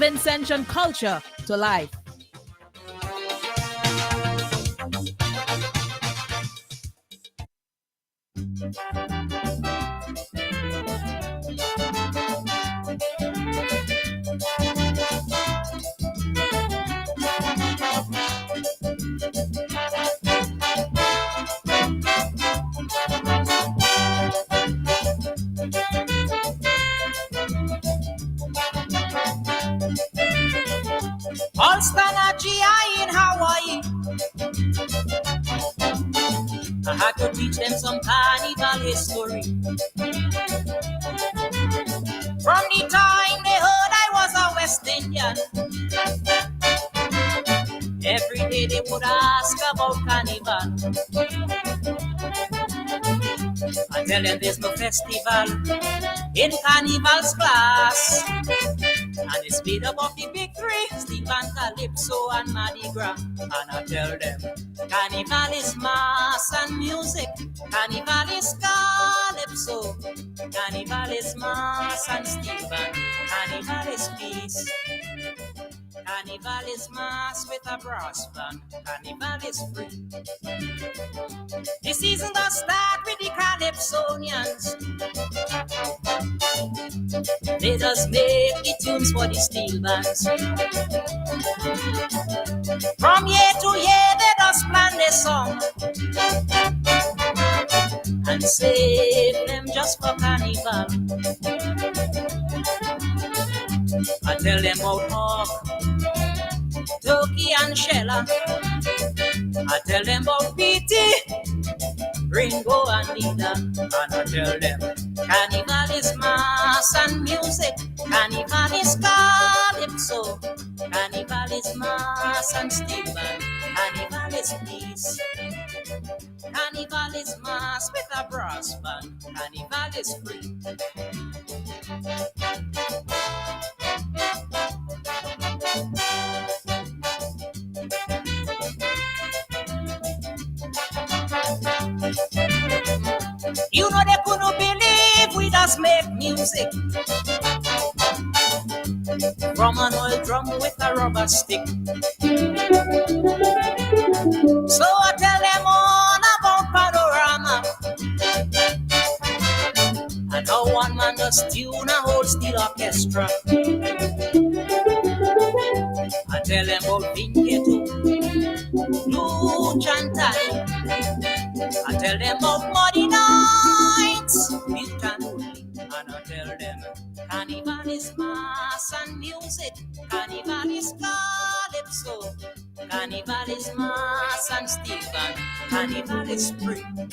Vincentian culture to life. All-Star GI in Hawaii. I had to teach them some carnival history. From the time they heard I was a West Indian, every day they would ask about carnival. I tell them there's no festival in carnival's class. And it's made up of the big three, Stephen, Calypso, and Mardi Gras. And I tell them, carnival is mass and music. Carnival is Calypso. Carnival is mass and Stephen. Carnival is peace. Carnival is mass with a brass band. Carnival is free. The season does start with the Calypsonians. They just make the tunes for the steel bands. From year to year they just plan their song and save them just for carnival. I tell them about hawk, turkey and shella. I tell them about Petey, Ringo and Nina. And I tell them carnival is mass and music. Carnival is Calypso. Carnival is mass and Stephen. Carnival is peace. Carnival is mass with a brass band. Carnival is free. You know they couldn't believe we just make music from an old drum with a rubber stick. So I tell them all about panorama and how one man does tune a whole steel orchestra. I tell them about Vingeto, Luch and Tally. I tell them about muddy nights, mute and lonely. And I tell them carnival is mass and music. Carnival is Calypso. Carnival is mass and Stephen. Carnival is spring.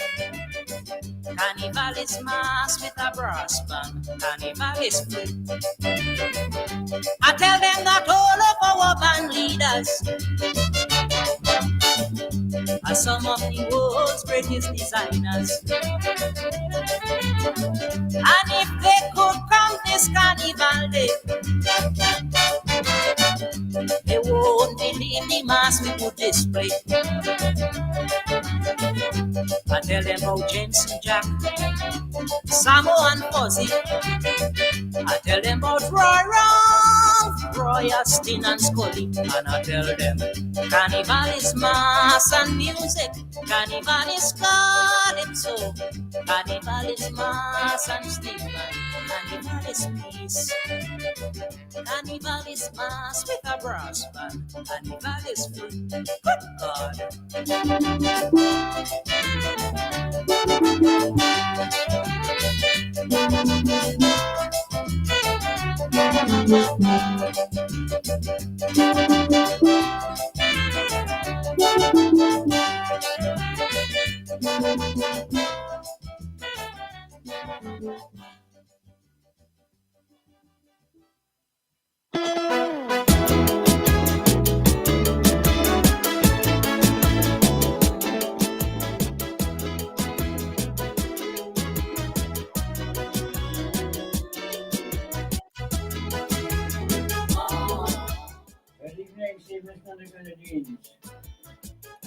Carnival is mass with a brass band. Carnival is free. I tell them that all of our band leaders are some of the world's greatest designers. And if they could come this carnival day, they won't believe the mass we would display. I tell them about Jensen Jack, Samo and Fuzzy. I tell them about Roy Ralph, Roy Astin and Scully. And I tell them carnival is mass and music. Carnival is Calypso. Carnival is mass and Stephen. Carnival is peace. Carnival is mass with a brass band. Carnival is free. Good God.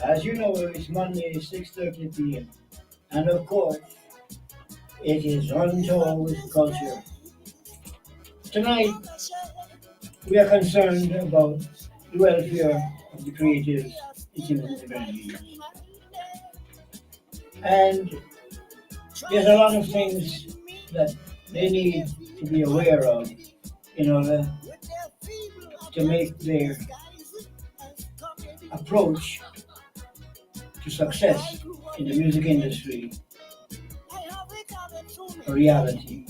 As you know, it's Monday, 6:30 p.m. And of course, it is Untold Culture. Tonight, we are concerned about the welfare of the creatives in the and there's a lot of things that they need to be aware of in order to make their approach to success in the music industry a reality.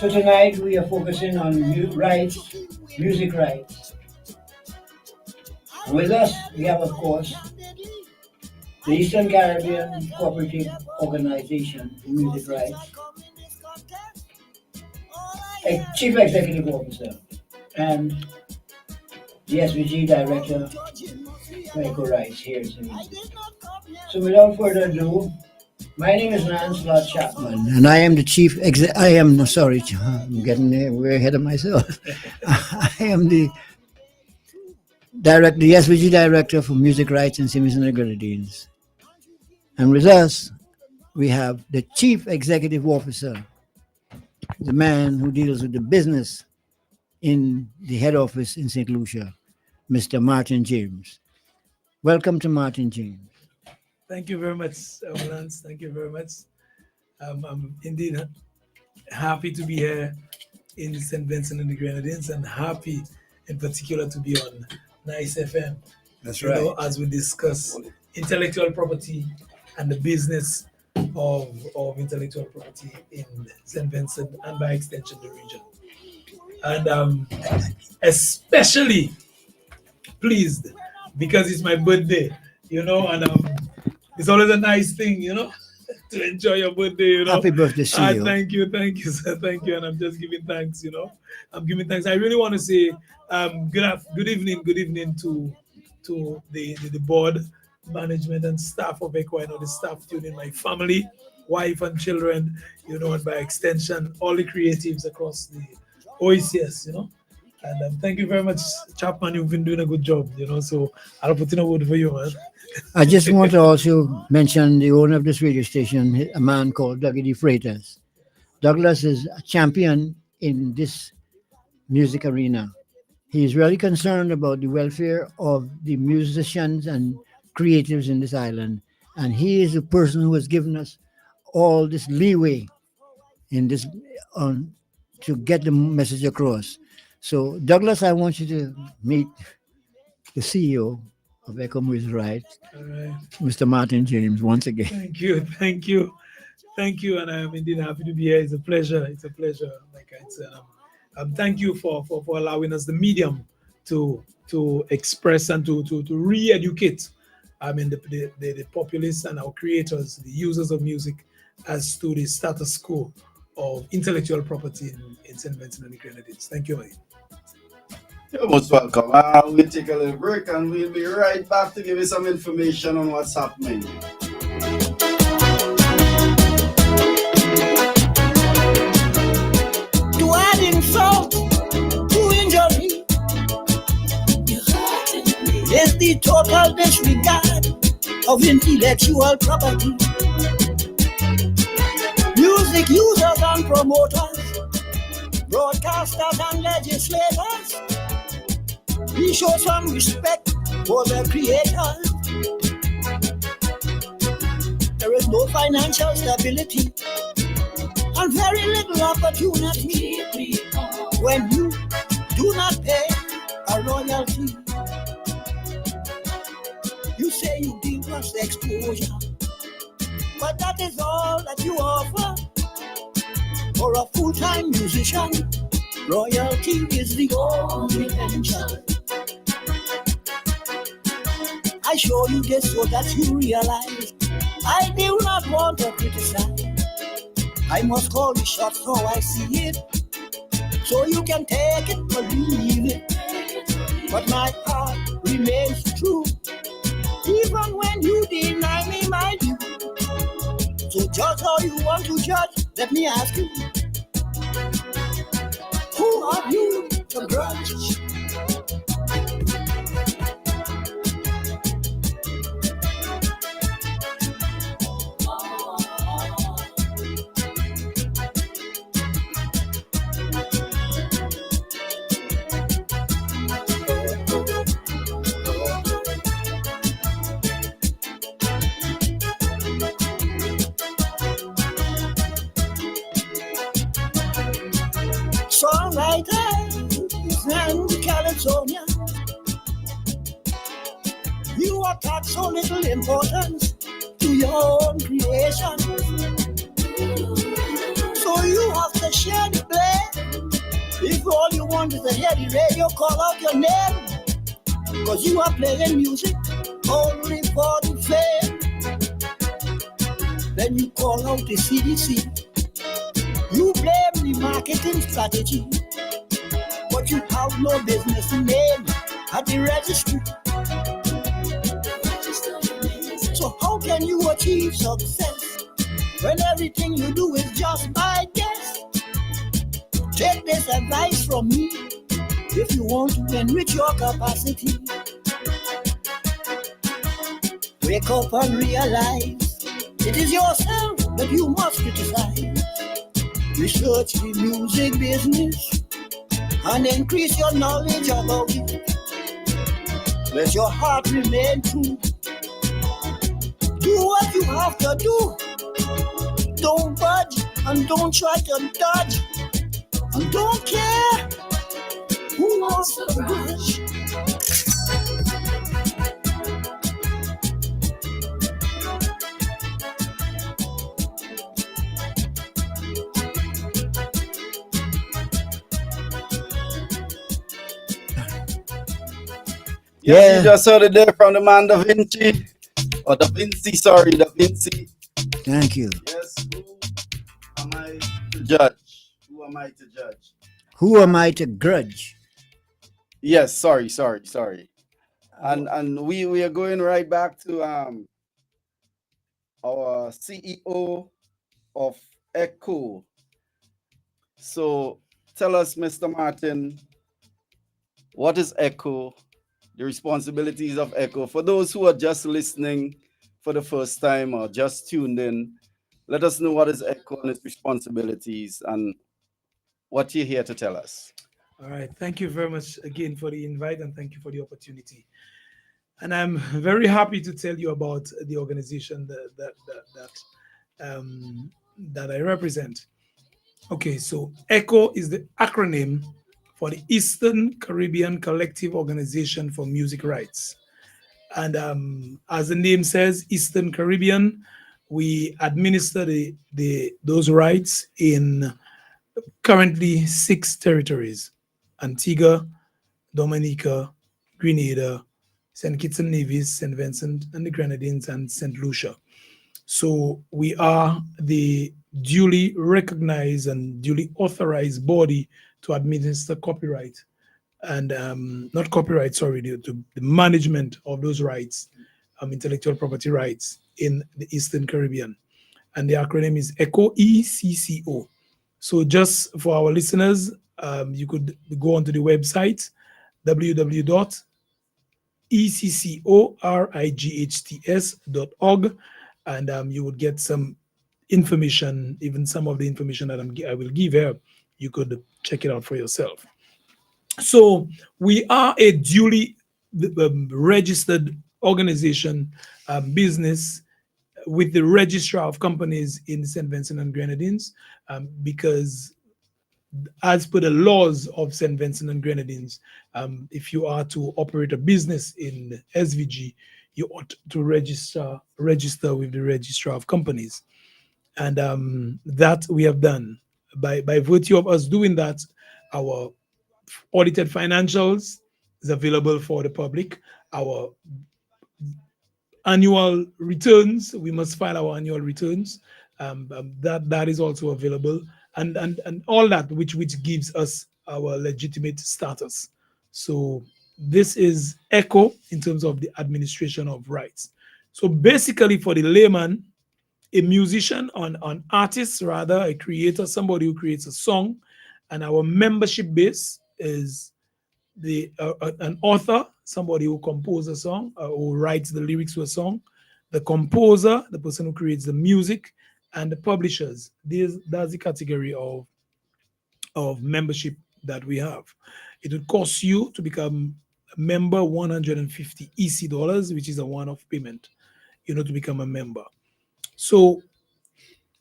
So tonight we are focusing on rights, music rights. And with us we have, of course, the Eastern Caribbean Cooperative Organization for Music Rights, a Chief Executive Officer, and the SVG Director for Eco Rights here in St. So without further ado, my name is Lancelot Chapman, and I am the chief I am, no, sorry, I'm getting way ahead of myself. I am the SVG Director for Music Rights in Simmons and the Grenadines. And with us, we have the Chief Executive Officer, the man who deals with the business in the head office in St. Lucia, Mr. Martin James. Welcome to Martin James. Thank you very much, Lance. Thank you very much. I'm indeed happy to be here in St. Vincent and the Grenadines, and happy in particular to be on Nice FM. That's right. As we discuss intellectual property and the business of intellectual property in St. Vincent and by extension the region. And I'm especially pleased because it's my birthday, and it's always a nice thing, to enjoy your birthday, Happy birthday to you. Thank you, sir, thank you. And I'm just giving thanks, I'm giving thanks. I really want to say good evening to the board, management and staff of ECO. I know the staff tuning, my family, wife and children, and by extension, all the creatives across the OECS, And thank you very much, Chapman. You've been doing a good job, so I'll put in a word for you, man. I just want to also mention the owner of this radio station, a man called Dougie De Freitas. Douglas is a champion in this music arena. He is really concerned about the welfare of the musicians and creatives in this island. And he is the person who has given us all this leeway in this to get the message across. So, Douglas, I want you to meet the CEO of ECO Music Rights, Mr. Martin James, once again. Thank you. And I am indeed happy to be here. It's a pleasure. Like I said, thank you for allowing us the medium to express and to re-educate. The populace and our creators, the users of music, as to the status quo of intellectual property in St. Vincent and the Grenadines. Thank you, Mike. You're most welcome. We'll take a little break and we'll be right back to give you some information on what's happening. To add insult to injury is the total disregard of intellectual property. Music users and promoters, broadcasters and legislators, we show some respect for the creators. There is no financial stability and very little opportunity when you do not pay a royalty. You say you give us exposure, but that is all that you offer. For a full-time musician, royalty is the only pension. I show you this so that you realize I do not want to criticize. I must call the shot so I see it, so you can take it or leave it. But my heart remains true, even when you deny me my due. So judge how you want to judge. Let me ask you, who are you to grudge? writers and Calypsonians, you attach so little importance to your own creation. So you have to share the blame. If all you want is a heady radio, call out your name. Cause you are playing music only for the fame. Then you call out the CDC. You blame the marketing strategy, but you have no business name at the registry. So how can you achieve success when everything you do is just by guess? Take this advice from me if you want to enrich your capacity. Wake up and realize it is yourself that you must criticize. Research the music business and increase your knowledge about it. Let your heart remain true. Do what you have to do. Don't budge and don't try to dodge. And don't care who wants to grudge. Yes, you just heard it there from the man Da Vinci. Or Da Vinci, sorry, Da Vinci. Thank you. Yes, who am I to judge? Who am I to judge? Who am I to grudge? Yes, sorry. And we are going right back to our CEO of Echo. So tell us, Mr. Martin, what is Echo? The responsibilities of Echo. For those who are just listening for the first time or just tuned in, let us know what is Echo and its responsibilities and what you're here to tell us. All right. Thank you very much again for the invite and thank you for the opportunity. And I'm very happy to tell you about the organization that I represent. Okay, so ECHO is the acronym for the Eastern Caribbean Collective Organization for Music Rights. And as the name says, Eastern Caribbean, we administer those rights in currently 6 territories: Antigua, Dominica, Grenada, St. Kitts and Nevis, St. Vincent and the Grenadines, and St. Lucia. So we are the duly recognized and duly authorized body to administer copyright and not copyright, sorry, the management of those rights, intellectual property rights in the Eastern Caribbean. And the acronym is ECHO, ECCO. So just for our listeners, you could go onto the website, www.eccorights.org, and you would get some information, even some of the information that I will give here. You could check it out for yourself. So we are a duly registered organization, business with the registrar of companies in St. Vincent and Grenadines, because as per the laws of St. Vincent and Grenadines, if you are to operate a business in SVG, you ought to register with the registrar of companies. And that we have done. By virtue of us doing that, our audited financials is available for the public. Our annual returns, we must file our annual returns. That is also available, and all that which gives us our legitimate status. So this is ECHO in terms of the administration of rights. So basically, for the layman, a musician, an artist, rather, a creator, somebody who creates a song, and our membership base is an author, somebody who composes a song, who writes the lyrics to a song, the composer, the person who creates the music, and the publishers. That's the category of membership that we have. It would cost you to become a member $150 EC, which is a one-off payment, to become a member. So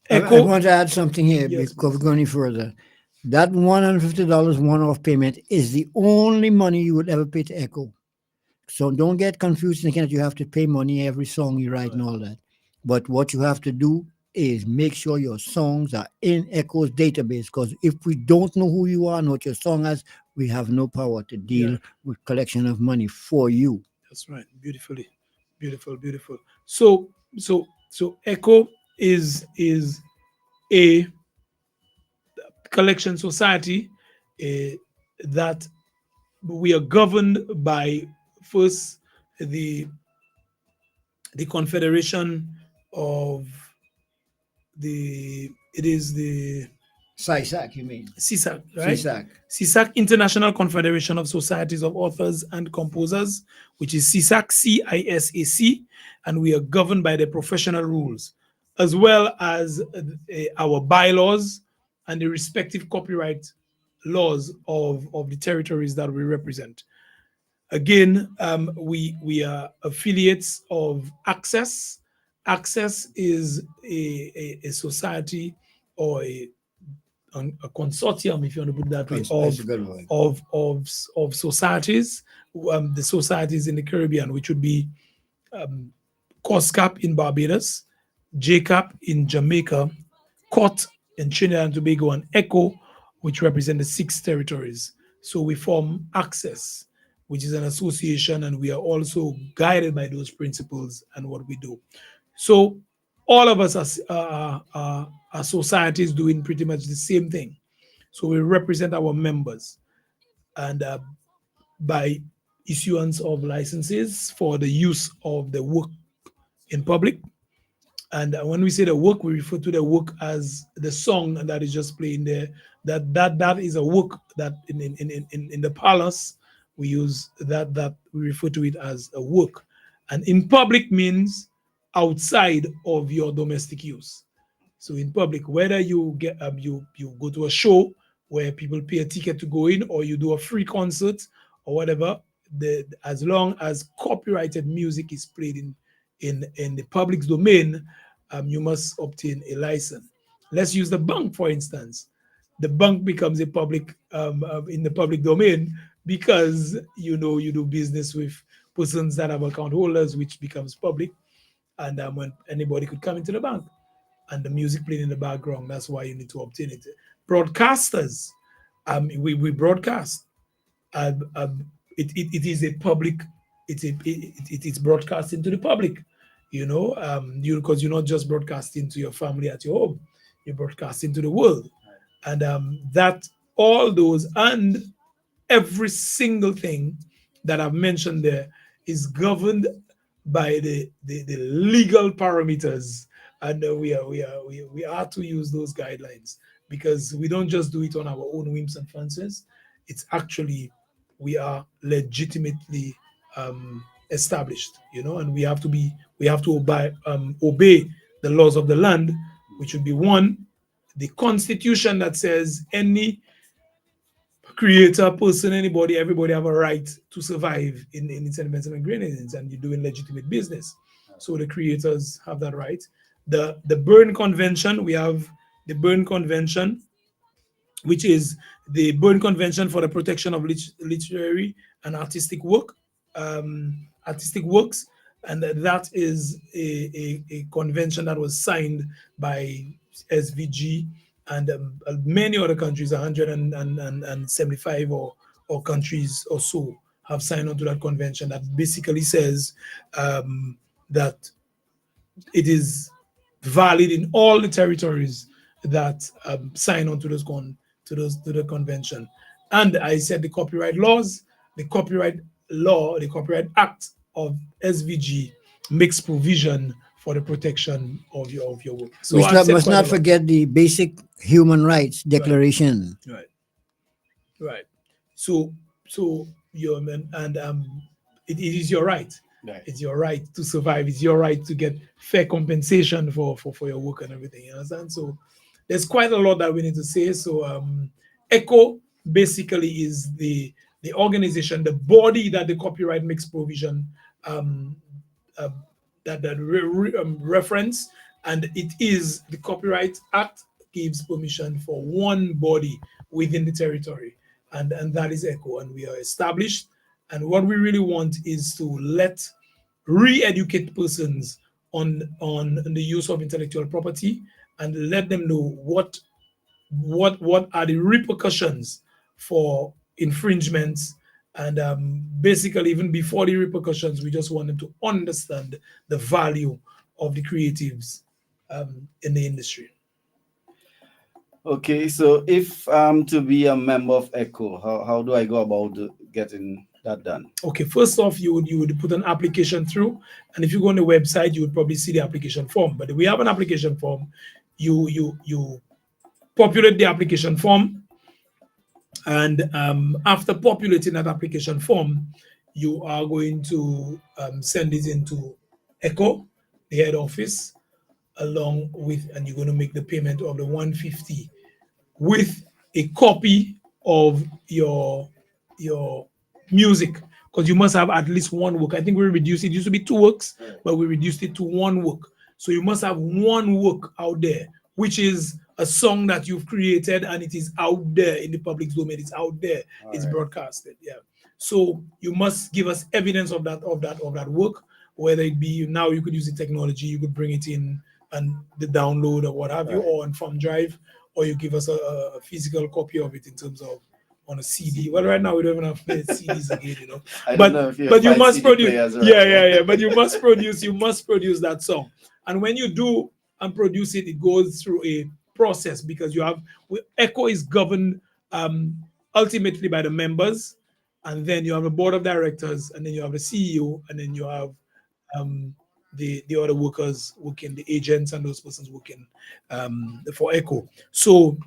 I want to add something here Yes, before we go any further. That $150 one-off payment is the only money you would ever pay to Echo. So don't get confused thinking that you have to pay money every song you write and all that. But what you have to do is make sure your songs are in Echo's database. Because if we don't know who you are and what your song has, we have no power to deal Yeah. with collection of money for you. That's right. Beautifully, beautiful, beautiful. So Echo is a collection society that we are governed by first the the Confederation of the SISAC, you mean? CSAC, right? CSAC. CSAC, International Confederation of Societies of Authors and Composers, which is CSAC, CISAC, and we are governed by the professional rules, as well as our bylaws and the respective copyright laws of the territories that we represent. Again, we are affiliates of Access. Access is a society or a consortium, if you want to put it that way, That's a good word. of societies, the societies in the Caribbean, which would be COSCAP in Barbados, JCAP in Jamaica, COT in Trinidad and Tobago, and ECHO, which represent the 6 territories. So we form Access, which is an association, and we are also guided by those principles and what we do. So all of us are societies doing pretty much the same thing. So we represent our members, and by issuance of licenses for the use of the work in public. And when we say the work, we refer to the work as the song that is just playing there. That is a work that in the palace we use that we refer to it as a work. And in public means outside of your domestic use. So in public, whether you get you go to a show where people pay a ticket to go in, or you do a free concert or whatever, as long as copyrighted music is played in the public domain, you must obtain a license. Let's use the bank for instance. The bank becomes a public in the public domain because you do business with persons that have account holders, which becomes public, and when anybody could come into the bank and the music playing in the background. That's why you need to obtain it. Broadcasters, we broadcast. It is a public. It's broadcasting to the public. Because you're not just broadcasting to your family at your home. You're broadcasting to the world, and that all those and every single thing that I've mentioned there is governed by the legal parameters, and we are to use those guidelines, because we don't just do it on our own whims and fancies. It's actually we are legitimately established, and we have to obey the laws of the land, which would be one, the constitution that says any creator, person, anybody, everybody have a right to survive in its elements and ingredients, and you're doing legitimate business. So the creators have that right. The Berne Convention, we have the Berne Convention, which is the Berne Convention for the Protection of Literary and artistic works, and that is a convention that was signed by SVG and many other countries, 175 or countries or so have signed on to that convention that basically says that it is valid in all the territories that sign on to to the convention. And I said the copyright laws, the Copyright Act of SVG makes provision for the protection of your work. So We I've said must quite a not lot. forget the basic human rights declaration. Right. Right. So your man, and it is your right. Right. It's your right to survive. It's your right to get fair compensation for your work and everything. You understand? So there's quite a lot that we need to say. So ECHO basically is the organization, the body that the copyright makes provision um, uh, reference, and it is the Copyright Act gives permission for one body within the territory, and that is ECHO, and we are established. And what we really want is to re-educate persons on the use of intellectual property, and let them know what are the repercussions for infringements. And basically, even before the repercussions, we just want them to understand the value of the creatives in the industry. Okay, so if I'm to be a member of ECHO, how do I go about getting that done? Okay, first off, you would put an application through, and if you go on the website, you would probably see the application form. But we have an application form. You populate the application form, and after populating that application form, you are going to send it into ECHO, the head office, along with, and you're going to make the payment of the 150 with a copy of your music, because you must have at least one work. I think we reduced it. It used to be 2 works, but we reduced it to 1 work. So you must have 1 work out there, which is a song that you've created, and it is out there in the public domain. It's out there. It's broadcasted. Yeah. So you must give us evidence of that work, whether it be, now you could use the technology, you could bring it in and the download or what have you, or on thumb drive, or you give us a physical copy of it in terms of on a CD. Well, right now we don't even have CDs again, you know. But you must produce, but you must produce that song. And when you do and produce it, it goes through a process, because ECHO is governed ultimately by the members, and then you have a board of directors, and then you have a CEO, and then you have the other workers working, the agents and those persons working for ECHO. So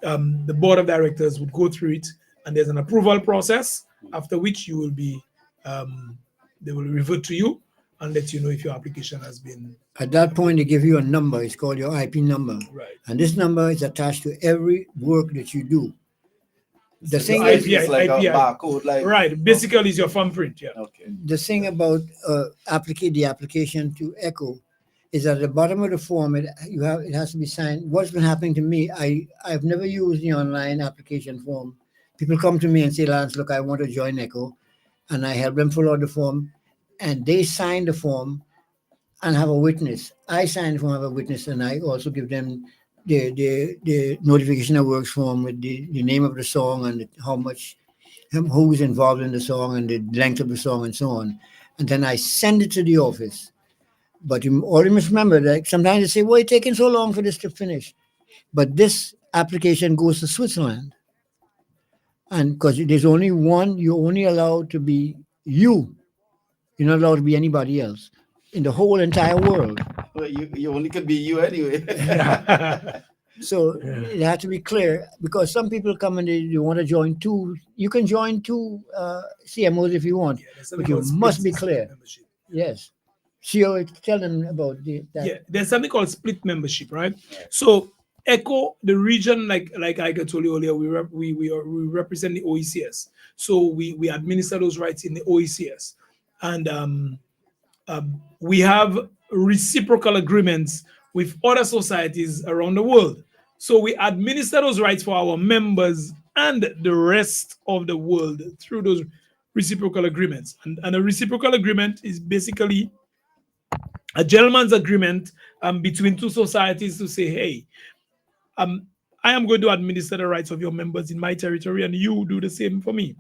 the board of directors would go through it, and there's an approval process, after which you will be they will revert to you and let you know if your application has been. At that point, they give you a number. It's called your IP number. Right. And this number is attached to every work that you do. The thing is, is, it's like a barcode, like, right. Basically, it's your thumbprint. Yeah. Okay. the thing about the application to ECHO is at the bottom of the form. It has to be signed. What's been happening to me? I've never used the online application form. People come to me and say, Lance, look, I want to join ECHO, and I help them fill out the form, and they sign the form and have a witness. I sign the form, have a witness, and I also give them the notification of works form with the name of the song and who's involved in the song and the length of the song and so on. And then I send it to the office. But you always must remember that sometimes they say, why it's taking so long for this to finish? But this application goes to Switzerland. And because there's only one, you're only allowed to be you. You're not allowed to be anybody else in the whole entire world. Well, you only could be you anyway. So it had to be clear, because some people come and they want to join 2. You can join 2 CMOs if you want, but you must be clear. Membership. Yes. So tell them about that. Yeah, there's something called split membership, right? So ECHO, the region, like I told you earlier, we represent the OECS. So we administer those rights in the OECS, and we have reciprocal agreements with other societies around the world. So we administer those rights for our members and the rest of the world through those reciprocal agreements. And a reciprocal agreement is basically a gentleman's agreement between 2 societies to say, hey, I am going to administer the rights of your members in my territory, and you do the same for me.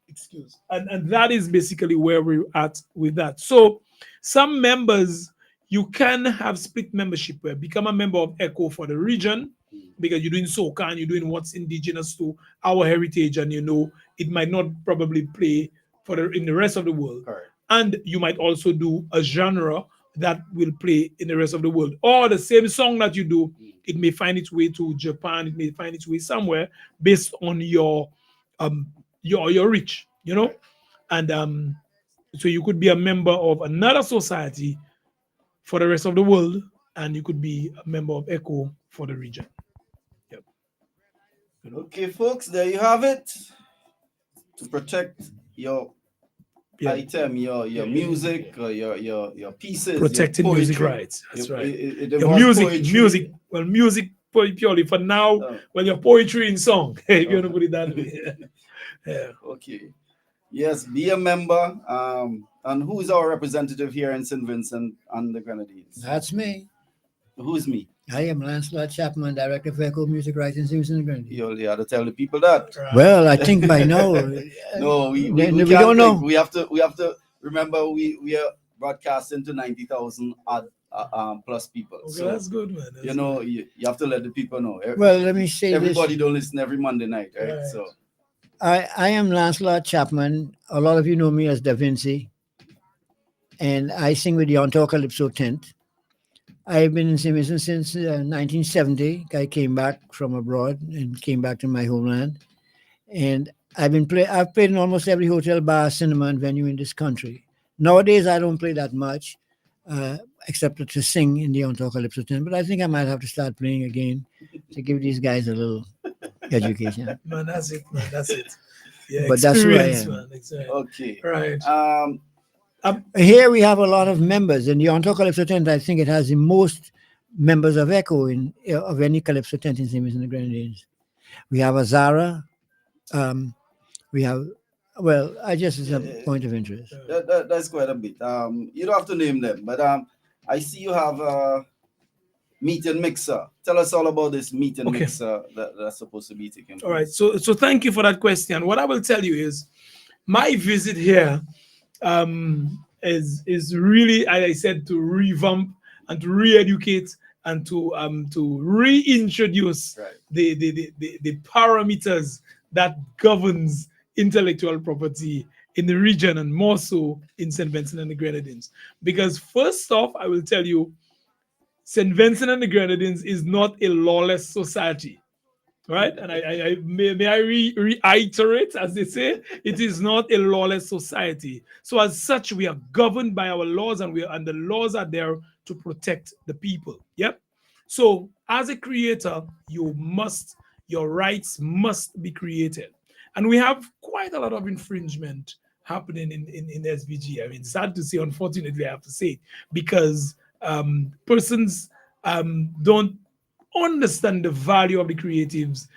Excuse. And that is basically where we're at with that. So some members, you can have split membership, where become a member of ECHO for the region, because you're doing soca and you're doing what's indigenous to our heritage, and it might not probably play in the rest of the world. Right. And you might also do a genre that will play in the rest of the world, or the same song that you do, it may find its way to Japan, it may find its way somewhere based on your reach, and so you could be a member of another society for the rest of the world, and you could be a member of ECHO for the region. Yep. Okay, folks, there you have it. To protect your item, your music, or your pieces, protecting your music poetry. rights. That's right. It Your involves music. poetry. Music purely for now. Oh. Well, your poetry in song, if you Oh. want to put it that way. Yeah. Okay. Yes, be a member. And who is our representative here in St. Vincent and the Grenadines? That's me. Who's me? I am Lancelot Chapman, Director of Echo Music Rights in Simpson Grenadines. You only have to tell the people that. Right. Well, I think by now. No, we we can't don't know. think. We have to remember we are broadcasting to 90,000 plus people. Okay, So that's good, man. That's you know good. you have to let the people know. Well, let me say Everybody this. don't listen every Monday night, right? Right. So I am Lancelot Chapman. A lot of you know me as Da Vinci. And I sing with the Ontario Calypso Tent. I've been in St. Vincent since 1970. I came back from abroad and came back to my homeland. And I've played in almost every hotel, bar, cinema, and venue in this country. Nowadays, I don't play that much, except to sing in the Ontario Calypso Tent. But I think I might have to start playing again to give these guys a little education. Man, that's it, man. That's it. Yeah, But that's who I experience, am. man. Exactly. okay. Right. Here we have a lot of members. In the Ontario Calypso Tent, I think it has the most members of Echo of any Calypso Tent in St. Vincent and the Grenadines. We have a Zara. We have, well, I just as a point of interest. That's quite a bit. You don't have to name them, but I see you have a meet and mixer. Tell us all about this meet and Okay. mixer that's supposed to be taking place. All right. So thank you for that question. What I will tell you is my visit here is really, as I said, to revamp and to re-educate and to reintroduce Right. the parameters that governs intellectual property in the region, and more so in St. Vincent and the Grenadines. Because first off, I will tell you, St. Vincent and the Grenadines is not a lawless society. Right, and I may I reiterate, as they say, it is not a lawless society. So as such, we are governed by our laws, and the laws are there to protect the people. Yep. So as a creator, your rights must be created, and we have quite a lot of infringement happening in SVG. I mean, it's sad to say, unfortunately, I have to say, because persons don't understand the value of the creatives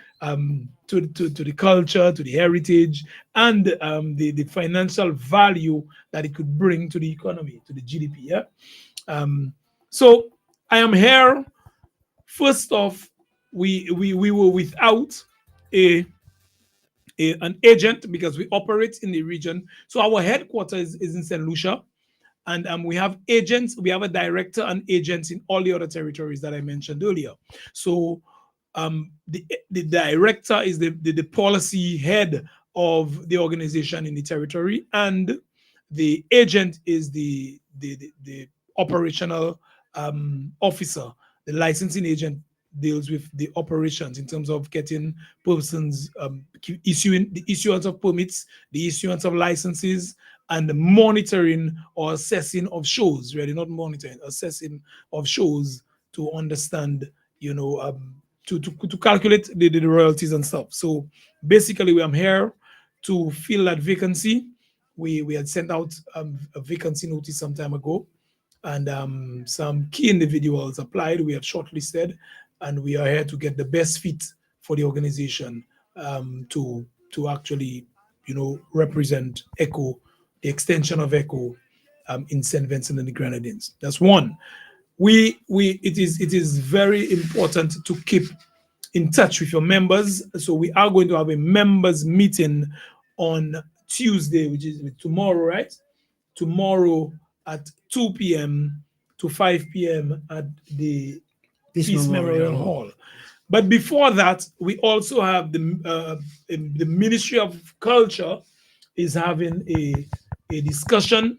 to the culture, to the heritage, and the financial value that it could bring to the economy, to the GDP. Yeah. So I am here. First off, we were without an agent because we operate in the region. So our headquarters is in St. Lucia. And we have agents, we have a director and agents in all the other territories that I mentioned earlier. So the director is the policy head of the organization in the territory, and the agent is the operational officer. The licensing agent deals with the operations in terms of getting persons issuing the issuance of permits, the issuance of licenses, and the monitoring or assessing of shows, really not monitoring, assessing of shows to understand, to calculate the royalties and stuff. So basically, I'm here to fill that vacancy. We had sent out a vacancy notice some time ago, and some key individuals applied. We have shortlisted, and we are here to get the best fit for the organization to actually, represent Echo, the extension of Echo in St. Vincent and the Grenadines. That's one. It is very important to keep in touch with your members. So we are going to have a members meeting on Tuesday, which is tomorrow, right? Tomorrow at 2 p.m. to 5 p.m. at the Peace Memorial Hall. But before that, we also have the Ministry of Culture is having a discussion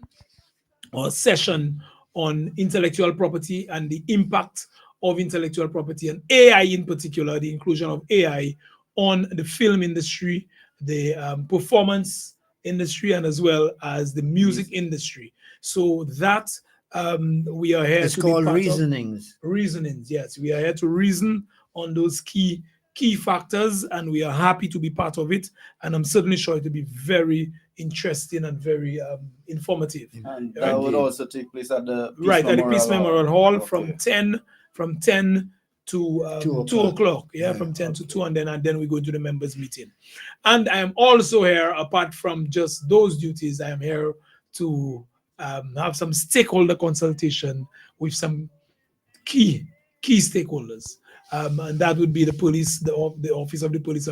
or a session on intellectual property and the impact of intellectual property and AI in particular, the inclusion of AI on the film industry, the performance industry, and as well as the music industry. So that we are here It's to called be part reasonings. of reasonings. Yes, we are here to reason on those key factors, and we are happy to be part of it. And I'm certainly sure it will be very interesting and very informative. And that would also take place at the Peace Memorial Hall Okay. from 10 to 2 2 o'clock. o'clock. Yeah, from 10 to 2, and then we go into the members meeting. And I am also here, apart from just those duties, I am here to have some stakeholder consultation with some key stakeholders, and that would be the police, the office of the police,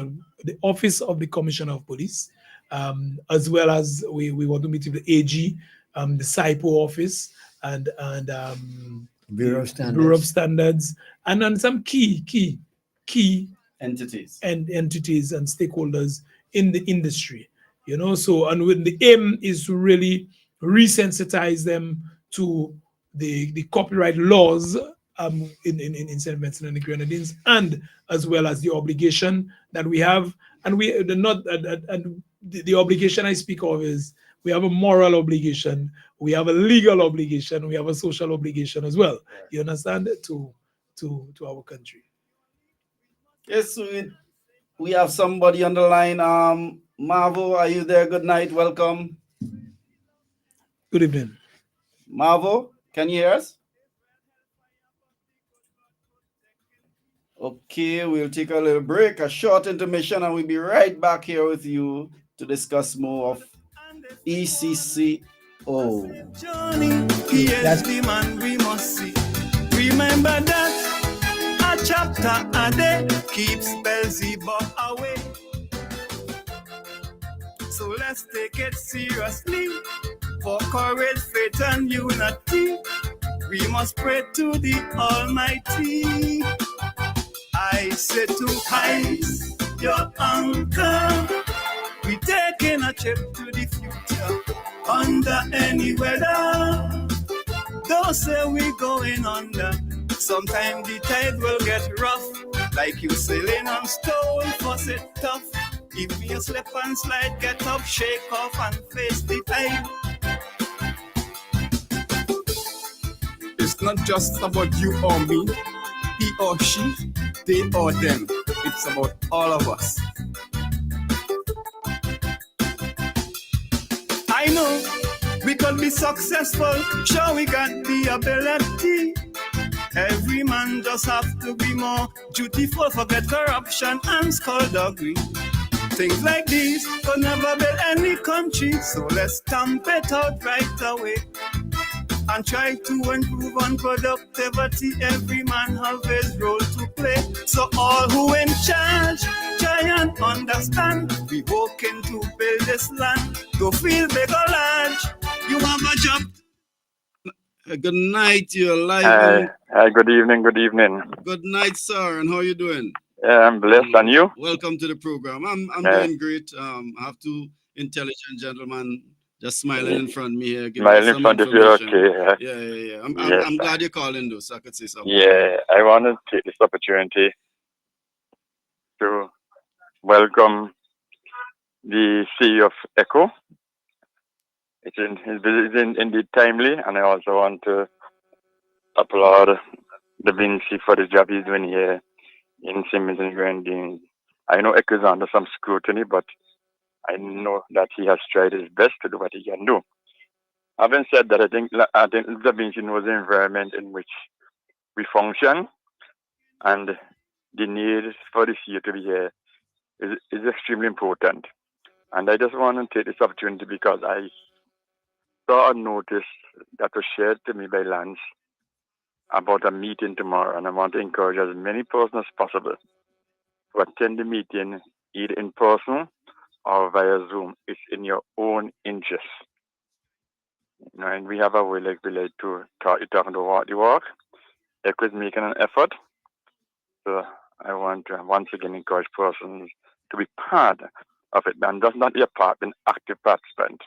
the office of the commissioner of police, as well as we want to meet with the AG, the SIPO office, and Bureau of the Bureau of Standards. Standards, and then some key Entities. and entities and stakeholders in the industry. So, and when the aim is to really resensitize them to the copyright laws in St. Vincent and the Grenadines, and as well as the obligation that we have. And the obligation I speak of is we have a moral obligation, we have a legal obligation, we have a social obligation as well. You understand? To our country. Yes, we have somebody on the line. Marvo, are you there? Good night. Welcome. Good evening. Marvo, can you hear us? Okay, we'll take a little break, a short intermission, and we'll be right back here with you to discuss more of ECCO. Johnny, he is the man we must see. Remember that a chapter a day keeps Beelzebub away. So let's take it seriously. For courage, faith, and unity, we must pray to the Almighty. I say to Heights, your uncle, we taking a trip to the future under any weather. Don't say we going under. Sometimes the tide will get rough, like you sailing on stone, fuss it tough. If you slip and slide, get up, shake off, and face the tide. It's not just about you or me, he or she, they or them. It's about all of us. I know we could be successful, sure we got the ability. Every man just have to be more dutiful, forget corruption and skullduggery. Things like these could never build any country, so let's stamp it out right away. And try to improve on productivity. Every man have his role to play. So all who in charge, try and understand. We working to build this land. Don't feel big or large. You have a job. Good night, you're live. Hi, good evening, good evening. Good night, sir. And how are you doing? I'm blessed, and you? Welcome to the program. I'm doing great. I have two intelligent gentlemen just smiling in front of me here. Smiling in front of you, okay. Yeah. I'm Yes. glad you're calling, though, so I could say something. Yeah, I want to take this opportunity to welcome the CEO of ECHO. It's indeed timely, and I also want to applaud the Vinci for the job he's doing here in Simmons and Grenadines. I know ECHO is under some scrutiny, but I know that he has tried his best to do what he can do. Having said that, I think Da Vinci knows the environment in which we function, and the need for the CEO to be here is extremely important. And I just want to take this opportunity because I saw a notice that was shared to me by Lance about a meeting tomorrow, and I want to encourage as many persons as possible to attend the meeting either in person or via Zoom. It's in your own interest. And we have a way like we like to talk about the work. ECHO is making an effort. So I want to once again encourage persons to be part of it and just not be a part, an active participant.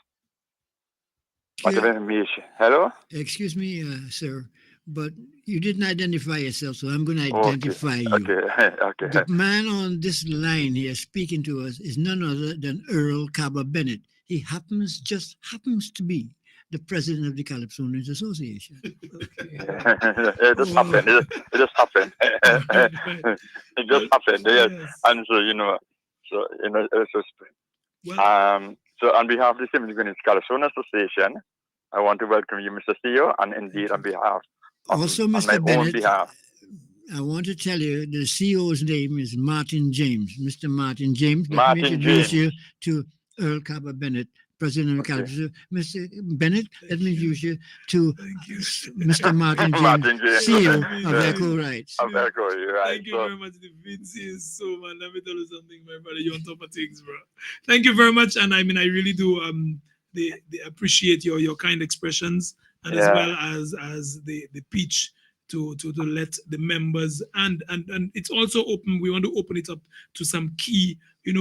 Whatever information. Hello? Excuse me, sir, but you didn't identify yourself, so I'm going to identify you. Okay. The man on this line here speaking to us is none other than Earl Cabba Bennett. He just happens to be the president of the Calypso Owners Association. It just happened. It just happened. It just happened. Yes. And so on behalf of the Simmons Green Calypso Owners Association, I want to welcome you, Mr. CEO, and indeed on behalf of also, on Mr. my Bennett, own behalf. I want to tell you the CEO's name is Martin James. Mr. Martin James. Let me Martin introduce James. you to Earl Cabot Bennett, President of Calypso. Mr. Bennett, let me introduce you to Thank you. Mr. Martin James, Martin James. CEO of Yeah. Echo Rights. Of Echo, you're right. Thank you So, very much. The Vince is so, man. Let me tell you something, my brother. You're on top of things, bro. Thank you very much. And I mean, I really do they appreciate your kind expressions, and as Yeah. well as the pitch to let the members and it's also open. We want to open it up to some key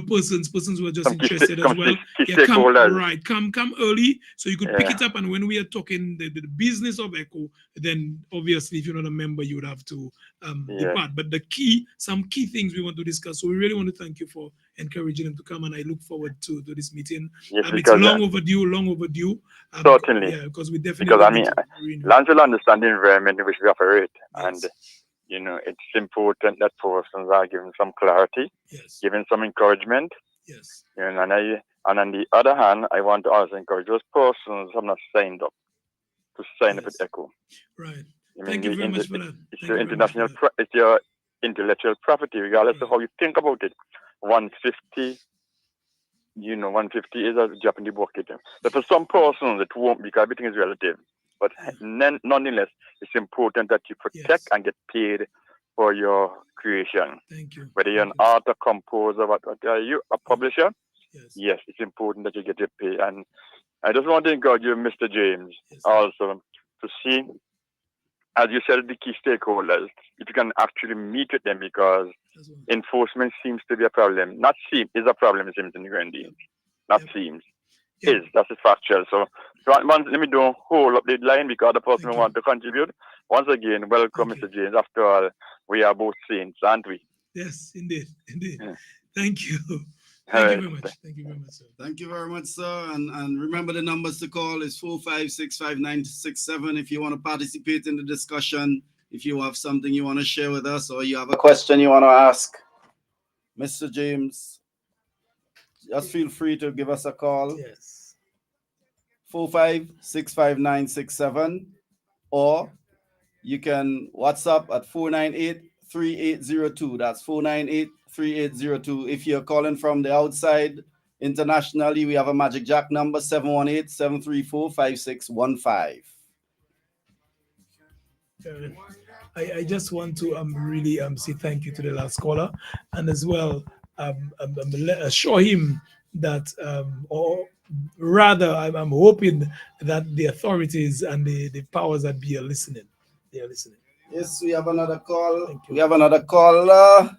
persons who are just Some key interested sta- as well. key Come stakeholders. right, come early so you could pick Yeah. it up. And when we are talking the business of Echo, then obviously if you're not a member, you would have to Yeah. depart. But some key things we want to discuss. So we really want to thank you for encouraging them to come, and I look forward to this meeting. Yes, It's because long overdue. certainly. Yeah, because we definitely Because I mean, need to reinvent. Lance will understand the environment in which we operate, Yes. and it's important that persons are given some clarity, Yes. given some encouragement. Yes. And on the other hand, I want to also encourage those persons who have not signed up to sign up Yes. with Echo. Right. I Thank you very much for that. It's Thank your you very much for international, that. it's your intellectual property, regardless of Right. how you think about it. 150, 150 is a drop in the bucket. But for some persons, it won't, because everything is relative. But nonetheless, it's important that you protect Yes. and get paid for your creation. Thank you. Whether you're an Thank you. author, composer, what are you, a publisher? Yes. Yes, it's important that you get your pay. And I just want to encourage you, Mr. James, Yes. also to see, as you said, the key stakeholders, if you can actually meet with them, because That's one. enforcement seems to be a problem. Not seem is a problem, it seems in the Grand Deal. Not Yep. seems. Yep. Is. That's a factual. So let me do a whole update line because the person Thank who you. want to contribute. Once again, welcome, Thank you. Mr. James. After all, we are both saints, aren't we? Yes, indeed. Yeah. Thank you. All Thank you right. very much. Thank you very much, sir. Thank you very much, sir. And remember the numbers to call is 4565967 if you want to participate in the discussion, if you have something you want to share with us, or you have a question you want to ask Mr. James, just feel free to give us a call. Yes. 4565967, or you can WhatsApp at 498-3802. That's 498-3802. If you're calling from the outside internationally, we have a Magic Jack number 718-734-5615. I just want to really say thank you to the last caller, and as well assure him that or rather I'm hoping that the authorities and the powers that be are listening. They are listening. Yes, we have another call. Thank you. We have another caller.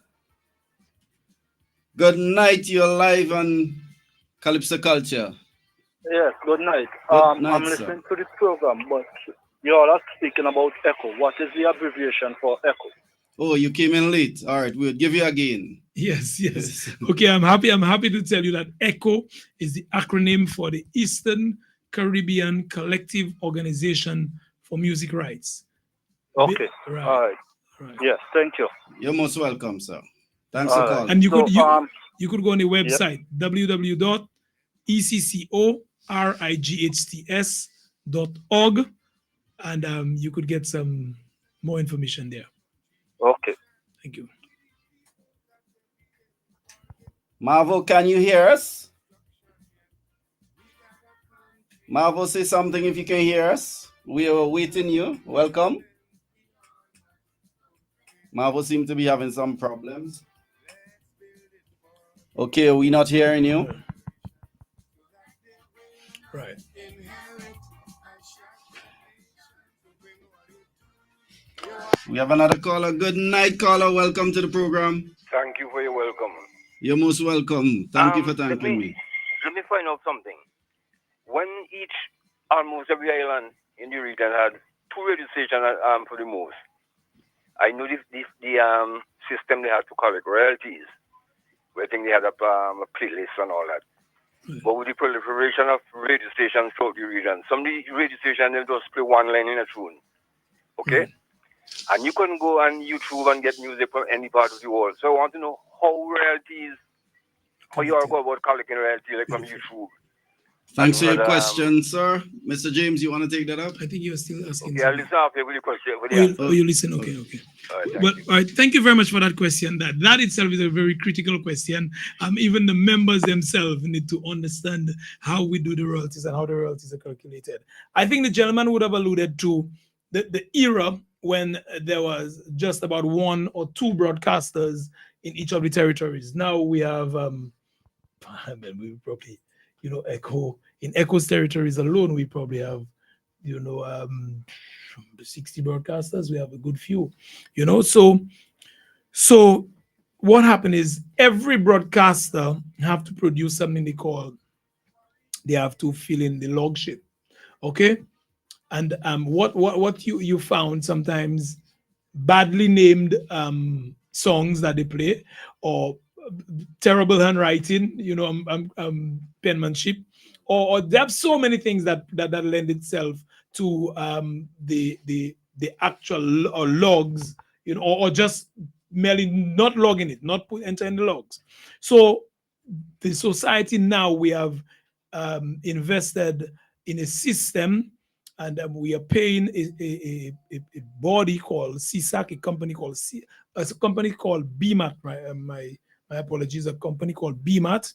Good night. You're live on Calypso Culture. Yes, good night. Good night, I'm sir. listening to the program, but you all are speaking about ECHO. What is the abbreviation for ECHO? Oh, you came in late. All right, we'll give you again. Yes. Okay, I'm happy to tell you that ECHO is the acronym for the Eastern Caribbean Collective Organization for Music Rights. Okay. Right. All right. Yes, thank you. You're most welcome, sir. Thanks All for right. calling. And you So, could go on the website www.eccorights.org, and you could get some more information there. Okay. Thank you. Marvo, can you hear us? Marvo, say something if you can hear us. We are waiting you. Welcome. Marvo seems to be having some problems. Okay, are we not hearing you? Right. We have another caller. Good night, caller. Welcome to the program. Thank you for your welcome. You're most welcome. Thank you for thanking me. Let me find out something. When almost every island in the region had 2 radio stations for the most, I know the system they had to collect royalties. I think they had a playlist and all that. But with the proliferation of radio stations throughout the region, some of the radio stations they just play one line in a tune. Okay? And you can go on YouTube and get music from any part of the world. So I want to know how you are go about collecting royalties like from YouTube. Thanks for your But, question, sir. Mr. James, you want to take that up? I think you're still asking. Okay, I'll listen after with the question. With the Oh, answer. you listen. Okay, okay. All right, thank Well, you. all right. Thank you very much for that question. That itself is a very critical question. Even the members themselves need to understand how we do the royalties and how the royalties are calculated. I think the gentleman would have alluded to the era when there was just about one or two broadcasters in each of the territories. Now we have, I mean, we probably, Echo in Echo's territories alone, we probably have, 60 broadcasters. We have a good few, so what happened is every broadcaster have to produce something they have to fill in the log sheet, okay? And what you found sometimes badly named songs that they play, or terrible handwriting, penmanship, or they have so many things that lend itself to the actual or logs, or just merely not logging it, not entering the logs. So the society now, we have invested in a system, and we are paying a body called CSAC, a company called BMAT. My apologies, a company called BMAT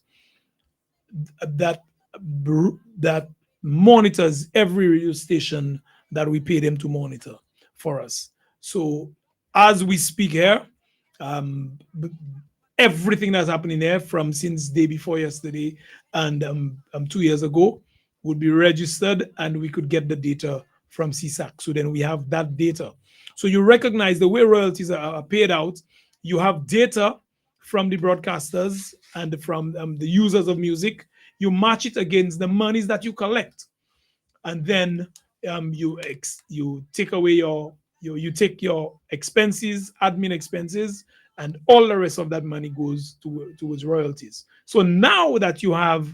that monitors every radio station that we pay them to monitor for us. So as we speak here, everything that's happening there from since day before yesterday and 2 years ago would be registered, and we could get the data from CSAC. So then we have that data. So you recognize the way royalties are paid out. You have data from the broadcasters and from the users of music. You match it against the monies that you collect, and then you take away you take your expenses, admin expenses, and all the rest of that money goes towards royalties. So now that you have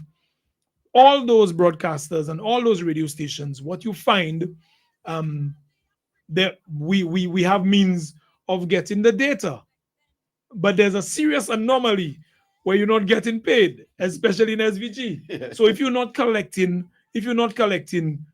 all those broadcasters and all those radio stations, what you find, that we have means of getting the data, but there's a serious anomaly where you're not getting paid, especially in SVG. So if you're not collecting,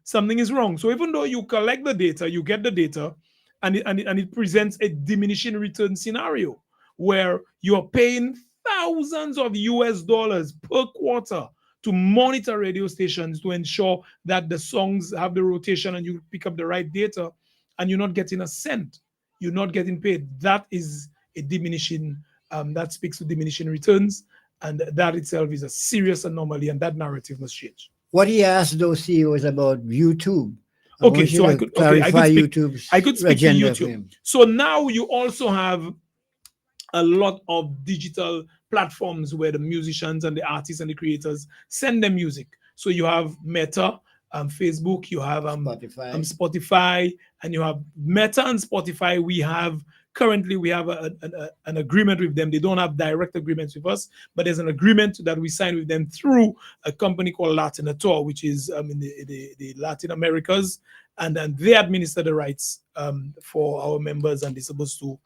something is wrong. So even though you collect the data, you get the data, and it presents a diminishing return scenario where you're paying thousands of US dollars per quarter to monitor radio stations to ensure that the songs have the rotation and you pick up the right data, and you're not getting a cent. You're not getting paid. That is a diminishing, that speaks to diminishing returns, and that itself is a serious anomaly, and that narrative must change. What he asked those CEOs about YouTube. Okay, so I could speak to YouTube. So now you also have a lot of digital platforms where the musicians and the artists and the creators send their music. So you have Meta, Facebook, you have Spotify, and you have Meta and Spotify. We have an agreement with them. They don't have direct agreements with us, but there's an agreement that we signed with them through a company called Latinator, which is in the Latin Americas, and then they administer the rights for our members, and they're supposed to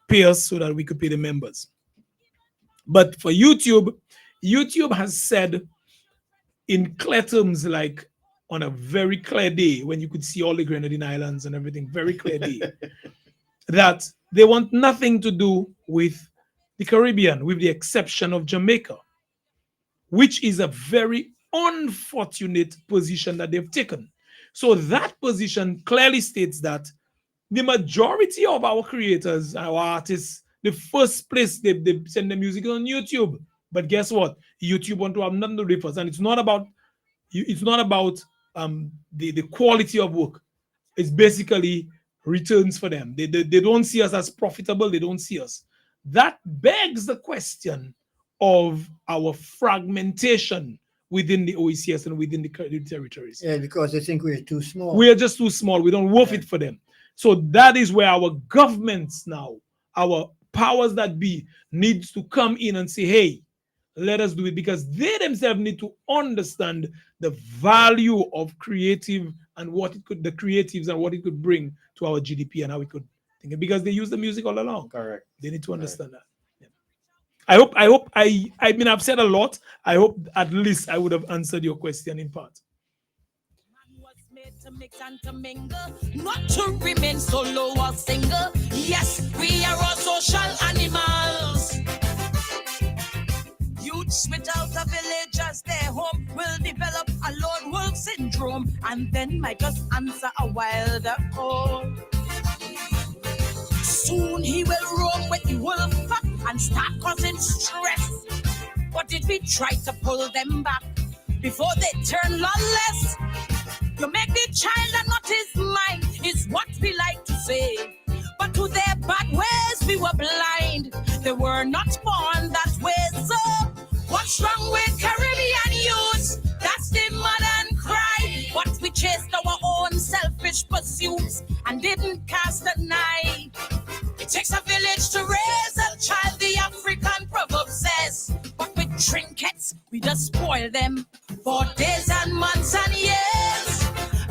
pay us so that we could pay the members. But for YouTube has said in clear terms, like on a very clear day when you could see all the Grenadine Islands and everything, very clear day, that they want nothing to do with the Caribbean, with the exception of Jamaica, which is a very unfortunate position that they've taken. So that position clearly states that the majority of our creators, our artists, the first place they send their music on YouTube. But guess what? YouTube want to have nothing to do with us, and it's not about the quality of work. It's basically returns for them. They don't see us as profitable. They don't see us. That begs the question of our fragmentation within the OECS and within the territories. Yeah, because they think we're too small. We are just too small. We don't worth it for them. So that is where our governments now, our powers that be, needs to come in and say, hey, let us do it, because they themselves need to understand the value of creative and the creatives and what it could bring to our GDP and how we could think it, because they use the music all along. Correct. They need to understand that. Yeah. I mean, I've said a lot. I hope at least I would have answered your question in part. Man was made to mix and to mingle, not to remain solo or single. Yes, we are all social animals. Youths without a village as their home will develop a lone wolf syndrome and then might just answer a wilder call. Soon he will roam with the wolf pack and start causing stress. But if we try to pull them back before they turn lawless, you make the child and not his mind, is what we like to say. But to their bad ways we were blind. They were not born that way. So what's wrong with Caribbean youth? That's the modern cry. But we chased our own selfish pursuits and didn't cast an eye. It takes a village to raise a child, the African proverb says. But with trinkets, we just spoil them for days and months and years.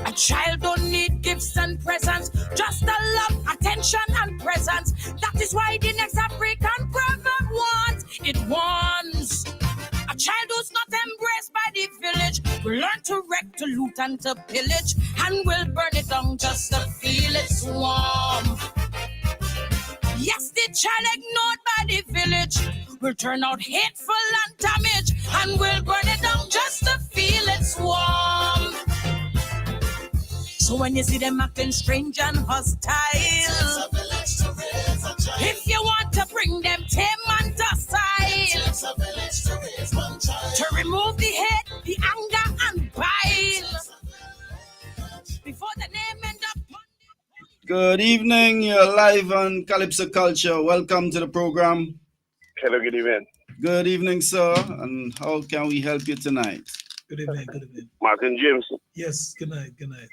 A child don't need gifts and presents, just a love, attention and presence. That is why the next African proverb wants, it wants. A child who's not embraced by the village will learn to wreck, to loot and to pillage, and will burn it down just to feel its warmth. Yes, the child ignored by the village will turn out hateful and damage, and will burn it down just to feel its warmth. So when you see them acting strange and hostile, if you want to bring them tame and docile, to remove the hate, the anger and bile, before the name end up. Good evening. You're live on Calypso Culture. Welcome to the program. Hello, good evening. Good evening, sir. And how can we help you tonight? Good evening, good evening. Martin James. Yes, good night, good night.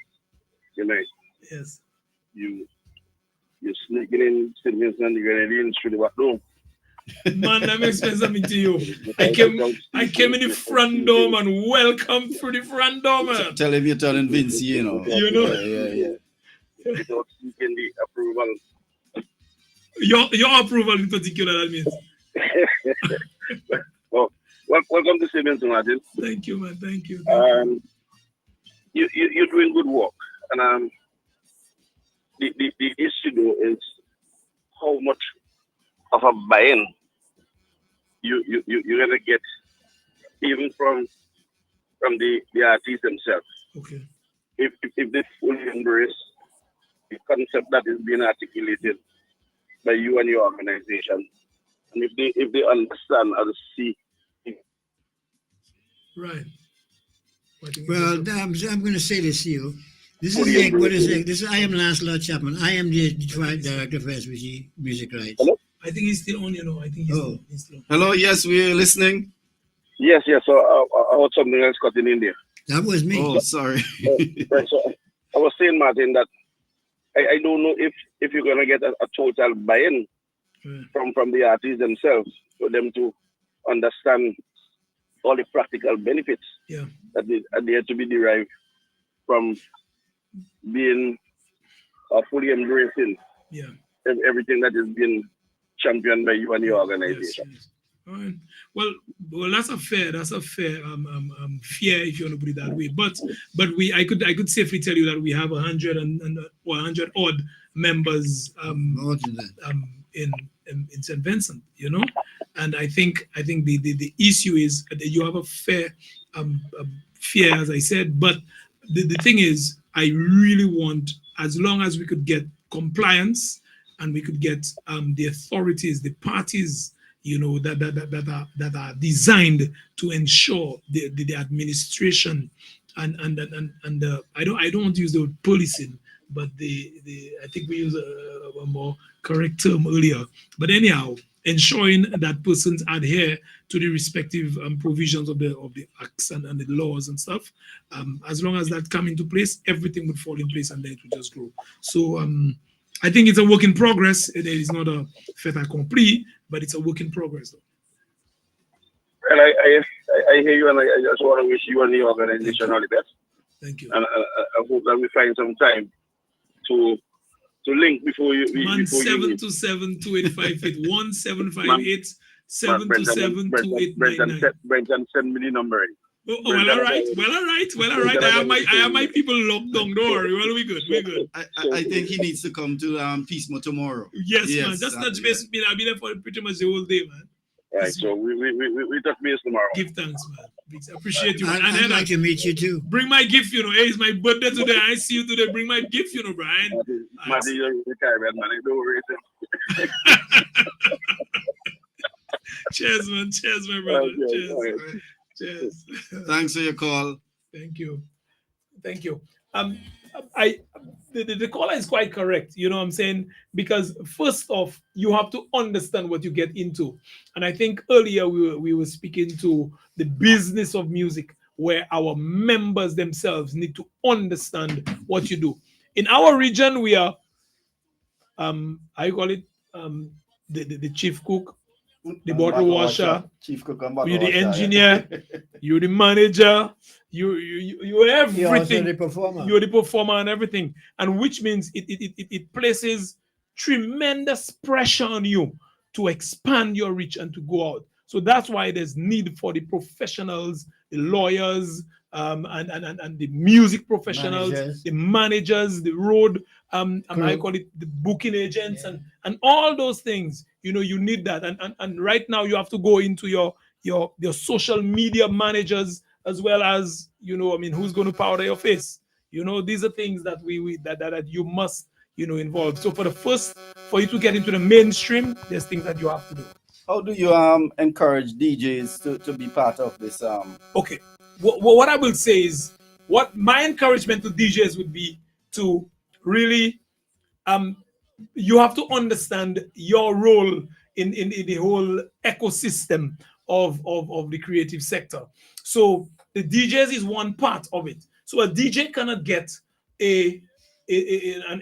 Good night. Yes. You're sneaking in St. Vincent and the Grenadines through the back door. Man, let me explain something to you. I came in the front door, man. Welcome through the front door, man. Tell him you're telling Vince, you know. You know. Yeah. Without seeking the approval. Your approval in particular, that means. Well, welcome to St. Vincent, Martin. Thank you, man. Thank you. You're doing good work. And the issue though is how much of a buy-in you're gonna get even from the artists themselves. Okay. If they fully embrace the concept that is being articulated by you and your organization, and if they understand how to see. Right. Well, I'm going to say this to you. This is I am Lancelot Chapman. I am the director of SBG Music Rights. Hello? I think he's still on, you know. I think he's still on. Hello, yes, we're listening. Yes. So I heard something else cutting in there. That was me. Oh, sorry. Right, so I was saying, Martin, that I don't know if you're gonna get a total buy-in from the artists themselves for them to understand all the practical benefits that they have to be derived from being fully embracing everything that is being championed by you and your organization. Yes. All right. Well, that's a fair fear, if you want to put it that way. But I could safely tell you that we have 100 odd members in St. Vincent, you know, and I think the issue is that you have a fair fear, as I said. But the thing is, I really want, as long as we could get compliance and we could get the authorities, the parties, you know, that are designed to ensure the administration and I don't want to use the word policing, but I think we use a more correct term earlier. But anyhow, ensuring that persons adhere to the respective provisions of the acts and the laws and stuff. As long as that come into place, everything would fall in place and then it would just grow. So I think it's a work in progress. It is not a fait accompli, but it's a work in progress. And I hear you, and I just want to wish you and the organization all the best. Thank you. And I hope that we find some time to link before you. 1727-2858 1758 727-2899. Brenton, send me the number. Oh, well, all right. I have my people locked down. Don't worry. Well, we good. I think he needs to come to Peacemo tomorrow. Yes, man. Just touch base with me. I'll be there for pretty much the whole day, man. All right, so we touch base tomorrow. Give thanks, man. Appreciate you. And I'd like to meet you too. Bring my gift, Hey, it's my birthday today. I see you today. Bring my gift, Brian. Matty, you're retired, man. Don't worry. Cheers, man, brother. Okay, Cheers. Thanks for your call. Thank you. The caller is quite correct. You know what I'm saying? Because first off, you have to understand what you get into. And I think earlier we were speaking to the business of music, where our members themselves need to understand what you do. In our region, we are how you call it? The chief cook, the bottle washer, chief cook and bottle you're the washer, engineer, you're the manager, you're everything. You're also the performer. You're the performer and everything, and which means it places tremendous pressure on you to expand your reach and to go out. So that's why there's need for the professionals, the lawyers, and the music professionals, the managers, the road, I call it the booking agents, and all those things. You need that, and right now you have to go into your social media managers as well as who's going to powder your face. These are things that that you must involve. So for you to get into the mainstream, there's things that you have to do. How do you encourage DJs to be part of this? Okay, what I will say is, what my encouragement to DJs would be to really you have to understand your role in the whole ecosystem of the creative sector. So the DJs is one part of it. So a DJ cannot get an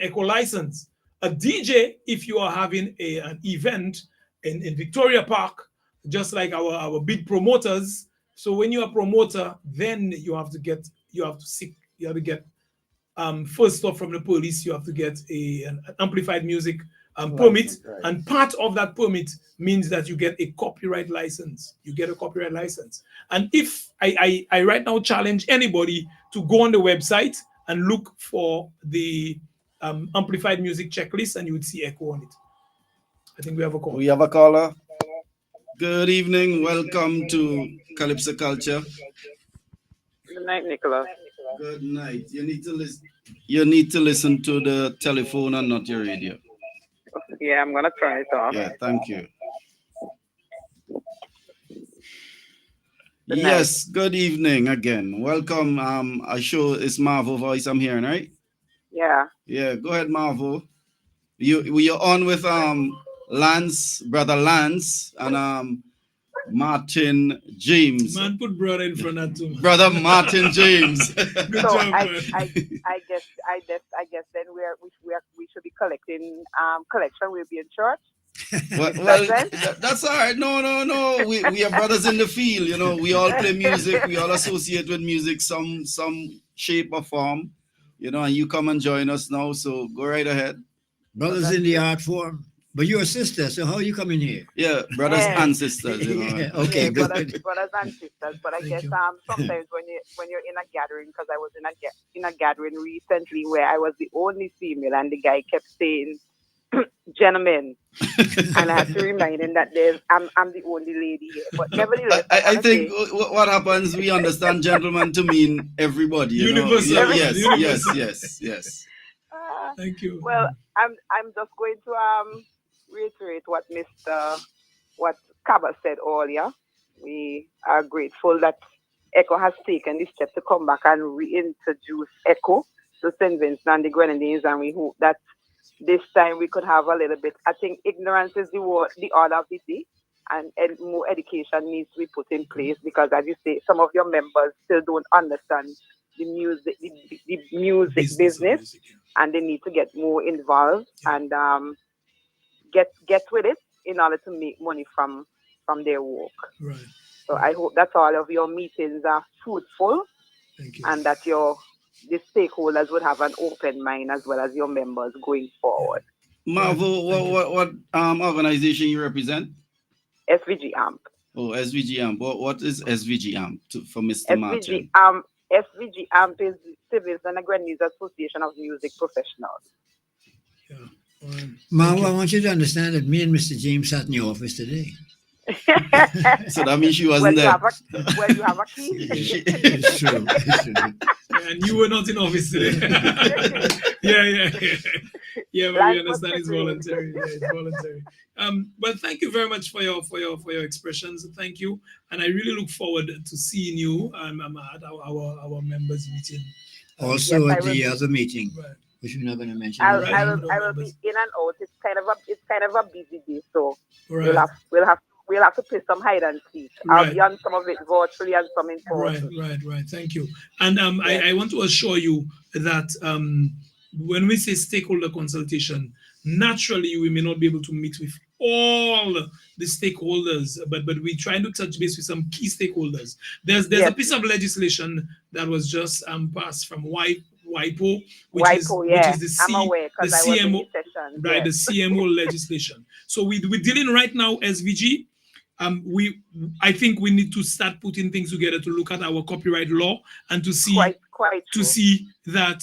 echo license. A DJ, if you are having an event in Victoria Park, just like our big promoters. So when you're a promoter, then you have to get first off from the police, you have to get an amplified music permit, right. And part of that permit means that you get a copyright license. And if I right now challenge anybody to go on the website and look for the amplified music checklist, and you would see Echo on it. I think we have a call. We have a caller. Good evening. Welcome to Calypso Culture. Good night, Nicola. Good night. You need to listen to the telephone and not your radio. Yeah, I'm gonna turn it off. Yeah, thank you. Good yes, night. Good evening again. Welcome. I show it's Marvo voice I'm hearing, right? Yeah. Yeah, go ahead, Marvo. You're on with brother Lance, and Martin James. Man, put brother in front of him. Brother Martin James. Good so job, I guess then we should be collecting collection. We'll be in church. Well, that's all right. No. We are brothers in the field. We all play music. We all associate with music, some shape or form. And you come and join us now. So go right ahead. Brothers in the art form. But you're a sister, so how are you coming here? Yeah, brothers and sisters. Yeah, okay, yeah, good. Brothers and sisters. But I guess sometimes when you're in a gathering, because I was in a gathering recently where I was the only female, and the guy kept saying, "Gentlemen," and I had to remind him that I'm the only lady here. But nevertheless, I think what happens, we understand gentlemen to mean everybody. Universal. Yes. Thank you. Well, I'm just going to reiterate what Kaba said earlier. We are grateful that Echo has taken this step to come back and reintroduce Echo to St. Vincent and the Grenadines, and we hope that this time we could have a little bit. I think ignorance is the order of the day, and more education needs to be put in place, because, as you say, some of your members still don't understand the music business, and they need to get more involved and get with it in order to make money from their work. Right. So I hope that all of your meetings are fruitful, and that the stakeholders would have an open mind as well as your members going forward. Marvo, what organization you represent? SVG amp. Oh, SVG amp. What is SVG amp for Mr. Martin? SVG amp is Civils and Grenadines Association of Music Professionals. Mom, I want you to understand that me and Mr. James sat in your office today. So that means she wasn't there. You have a key. It's true. It's true. And you were not in office today. Yeah, but we understand it's voluntary. Yeah, it's voluntary. But thank you very much for your expressions. Thank you, and I really look forward to seeing you at our members meeting. Also at the other meeting, which we're not going to mention. I will be in and out. It's kind of a busy day, so we'll have to play some hide and seek. I'll be on some of it virtually and some in person. Right. Thank you. And I want to assure you that when we say stakeholder consultation, naturally we may not be able to meet with all the stakeholders, but we're trying to touch base with some key stakeholders. There's a piece of legislation that was just passed from WIPO, which is the CMO, right? The CMO legislation. So we're dealing right now SVG. I think we need to start putting things together to look at our copyright law and to see see that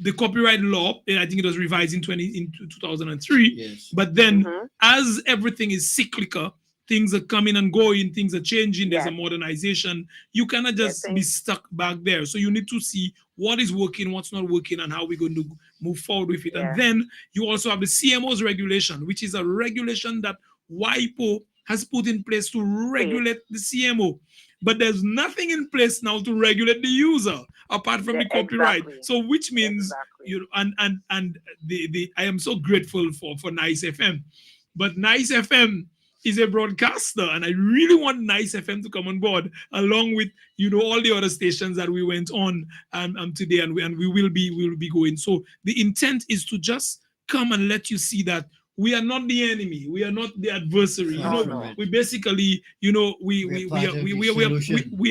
the copyright law, I think it was revised in 2003. Yes. But then as everything is cyclical, things are coming and going, things are changing, there's a modernization. You cannot just be stuck back there. So you need to see what is working, what's not working, and how we're going to move forward with it. And then you also have the CMO's regulation, which is a regulation that WIPO has put in place to regulate the CMO. But there's nothing in place now to regulate the user apart from the copyright. So which means I am so grateful for Nice FM. But Nice FM is a broadcaster, and I really want Nice FM to come on board along with all the other stations that we went on today, and we will be going. So the intent is to just come and let you see that we are not the enemy, we are not the adversary. We basically, we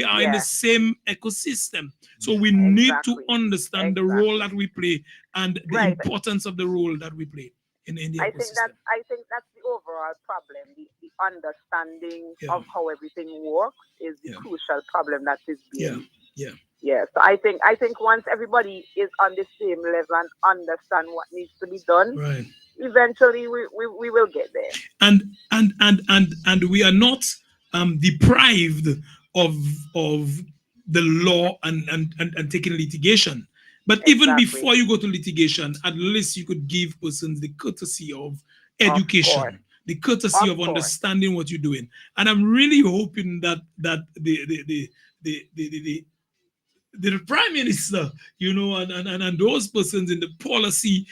are in the same ecosystem. So we need to understand the role that we play and the importance of the role that we play in the ecosystem. I think that's the overall problem. The understanding of how everything works is the crucial problem that is being. So I think once everybody is on the same level and understand what needs to be done, eventually we will get there. And we are not deprived of the law and taking litigation. But even before you go to litigation, at least you could give persons the courtesy of education, the courtesy of understanding what you're doing. And I'm really hoping that the Prime Minister, and those persons in the policy,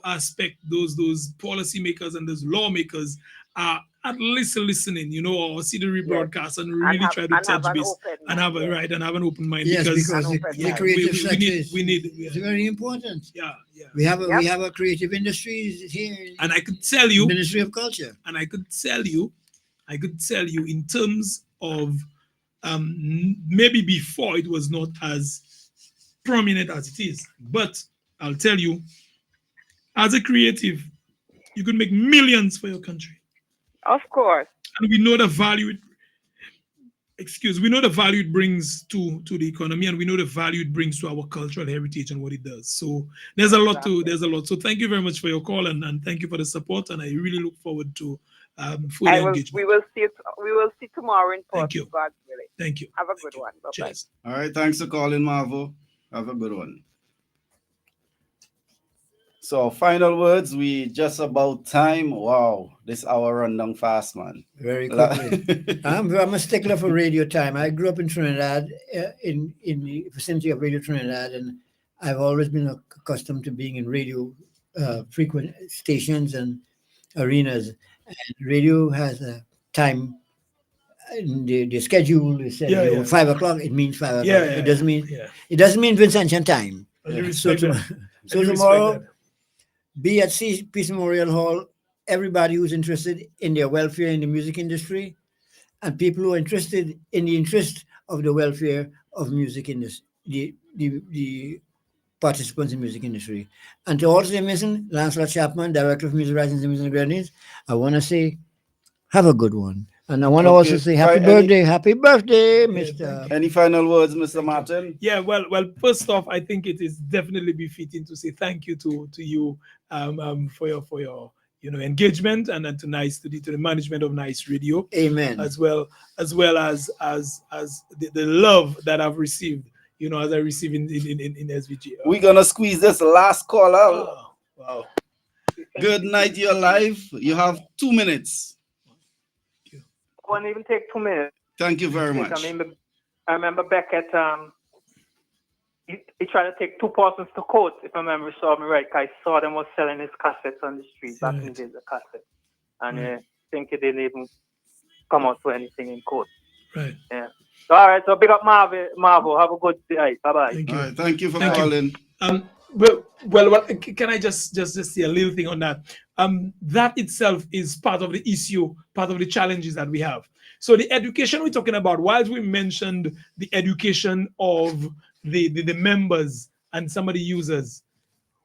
aspect, those policy makers and those lawmakers are at least listening, or see the rebroadcast and really try to touch base and have an open mind. Yes, because the creative sector we need it's very important. We have a creative industry here, and I could tell you, Ministry of Culture, and I could tell you in terms of maybe before it was not as prominent as it is, but I'll tell you, as a creative, you could make millions for your country. Of course. And we know the value it brings to the economy, and we know the value it brings to our cultural heritage and what it does. So there's a lot. So thank you very much for your call, and thank you for the support, and I really look forward to further engagement. We will see tomorrow in person. Thank you. God willing. Thank you. Have a good one. Bye-bye. Cheers. All right, thanks for calling, Marvo. Have a good one. So final words, we just about time. Wow, this hour run down fast, man. Very quickly. I'm a stickler for radio time. I grew up in Trinidad, in the vicinity of Radio Trinidad, and I've always been accustomed to being in radio frequent stations and arenas. And radio has a time. The schedule is said 5 o'clock. It means 5 o'clock. It doesn't mean Vincentian time. So tomorrow, be at Peace Memorial Hall. Everybody who's interested in their welfare in the music industry, and people who are interested in the interest of the welfare of music industry, the participants in music industry. And to all say, Lancelot Chapman, Director of Music Rights and Music Grenadines, I want to say Have a good one. And I want to Okay. also say happy Right, happy birthday, thank Mr. Any final words, Mr. Martin? Yeah, well, first off, I think it is definitely befitting to say thank you to you for your engagement, and then to the management of Nice Radio, Amen. as well as the love that I've received, as I receive in SVG. We're gonna squeeze this last call out. Oh, wow. Good night, you're live. You have 2 minutes. Won't even take 2 minutes. Thank you very much. I remember Beckett, he tried to take 2 persons to court, if my memory serves me right. I saw them was selling his cassettes on the street back in the days of cassette. And I think he didn't even come out for anything in court. Right. Yeah. So, all right, so big up Marvel. Have a good day. Bye-bye. Thank you. All right, thank you for calling. Well, can I just say a little thing on that? That itself is part of the issue, part of the challenges that we have. So the education we're talking about, whilst we mentioned the education of the members and some of the users,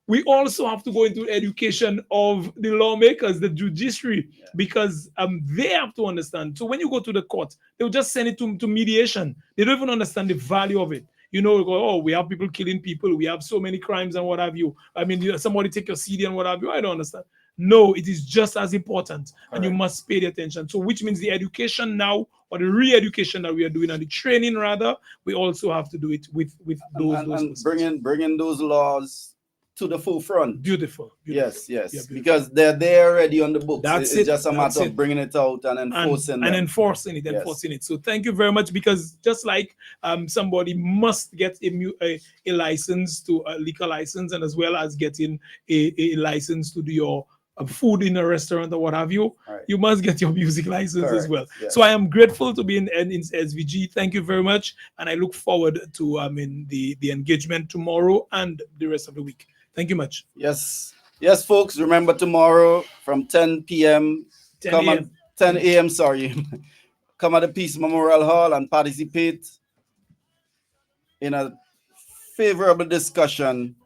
we also have to go into education of the lawmakers, the judiciary, because they have to understand. So when you go to the court, they'll just send it to mediation. They don't even understand the value of it. We have people killing people. We have so many crimes and what have you. I mean, somebody take your CD and what have you. I don't understand. No, it is just as important, and you must pay the attention. So which means the education now, or the re-education that we are doing, and the training rather, we also have to do it with those bringing those laws to the forefront. Beautiful. Yes, Yeah, beautiful. because they're already on the books. That's it's just a matter of bringing it out and enforcing it. So thank you very much, because just like somebody must get a license, to a liquor license, and as well as getting a license to do your food in a restaurant or what have you, you must get your music license as well. Yes. So I am grateful to be in SVG. Thank you very much, and I look forward to the engagement tomorrow and the rest of the week. Thank you much. Yes, folks. Remember tomorrow from 10 p.m. 10 a.m. Sorry, come at the Peace Memorial Hall and participate in a favorable discussion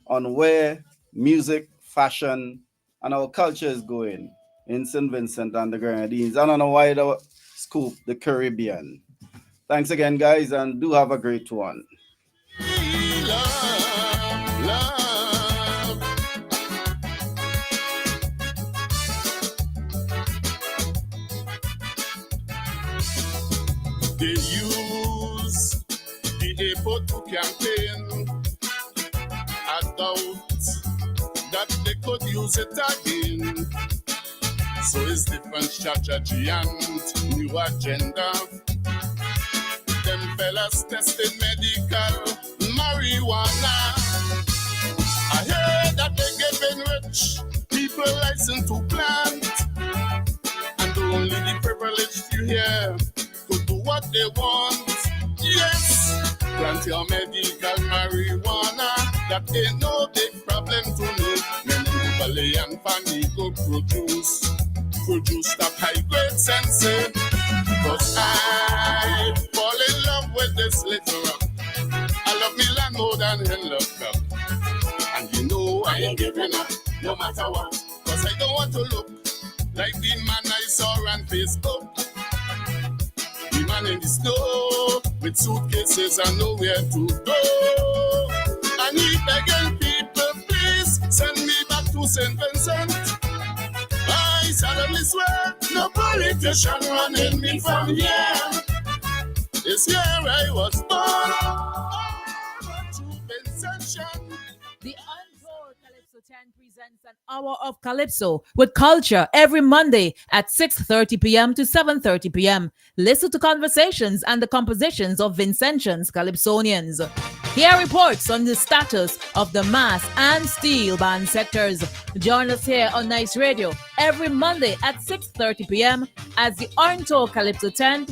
on where music, fashion, and our culture is going in St. Vincent and the Grenadines and on a wider scope, the Caribbean. Thanks again, guys, and do have a great one. They use the airport to campaign. I doubt that they could use it again. So it's different strategy and new agenda. Them fellas testing medical marijuana. I heard that they giving rich people license to plant, and only the privileged few here could do what they want. Yes, plant your medical marijuana. That ain't no big problem to me. Men Ballet and Panico produce that high grade sensei. Cause I fall in love with this little rock. I love me land more than in love cup. And you know I ain't giving up no matter what. Cause I don't want to look like the man I saw on Facebook. The man in the snow with suitcases and nowhere to go. I need begging people, please send me back to St. Vincent. I solemnly swear, no politician running me from here. This year I was born. To Vincentian. The Untold Calypso 10 presents an hour of Calypso with culture every Monday at 6:30 p.m. to 7:30 p.m. Listen to conversations and the compositions of Vincentians Calypsonians. Hear reports on the status of the mass and steel band sectors. Join us here on Nice Radio every Monday at 6:30 p.m. as the Untold Calypso 10